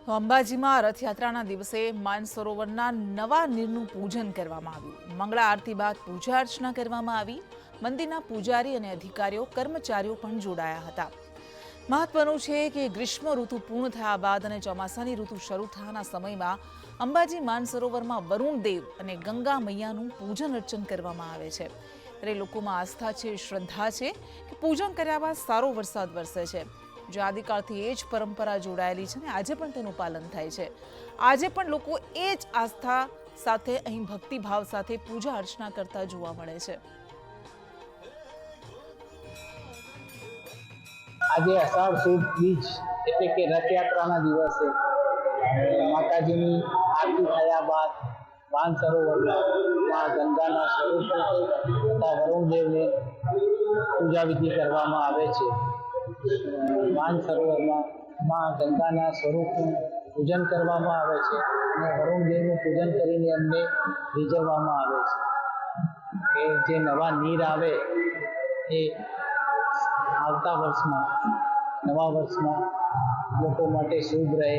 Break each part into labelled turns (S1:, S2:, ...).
S1: તો અંબાજીમાં રથયાત્રાના દિવસે માનસરોવરના નવા નીરનું પૂજન કરવામાં આવ્યું। મંગળા આરતી બાદ પૂજા અર્ચના કરવામાં આવી। મંદિરના પૂજારી અને અધિકારીઓ કર્મચારીઓ પણ જોડાયા હતા। મહત્વનું છે કે ગ્રીષ્મ ઋતુ પૂર્ણ થયા બાદ અને ચોમાસાની ઋતુ શરૂ થયાના સમયમાં અંબાજી માનસરોવરમાં વરુણ દેવ અને ગંગા મૈયાનું પૂજન અર્ચન કરવામાં આવે છે। ત્યારે લોકોમાં આસ્થા છે, શ્રદ્ધા છે કે પૂજન કર્યા બાદ સારો વરસાદ વરસે છે। જે આદિકાળથી એ જ પરંપરા જોડાયેલી છે ને આજે પણ તેનું પાલન થાય છે। આજે પણ લોકો એ જ આસ્થા સાથે અહીં ભક્તિભાવ સાથે પૂજા અર્ચના કરતા જોવા મળે છે।
S2: આજે અષાઢ સુદ બીજ એટલે કે રથયાત્રાના દિવસે માતાજીની આરતી થયા બાદ માનસરોવરમાં ગંગાના સ્વરૂપ તથા વરુણદેવને પૂજા વિધિ કરવામાં આવે છે। માનસરોવરમાં માં ગંગાના સ્વરૂપનું પૂજન કરવામાં આવે છે અને વરુણદેવનું પૂજન કરીને એમને રીઝવવામાં આવે છે કે જે નવા નીર આવે એ આવતા વર્ષમાં નવા વર્ષમાં લોકો માટે શુભ રહે,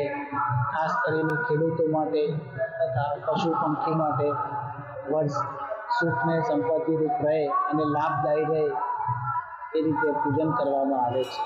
S2: ખાસ કરીને ખેડૂતો માટે તથા પશુ પંખી માટે વર્ષ સુખ ને સંપત્તિરૂપ રહે અને લાભદાયી રહે એ રીતે પૂજન કરવામાં આવે છે।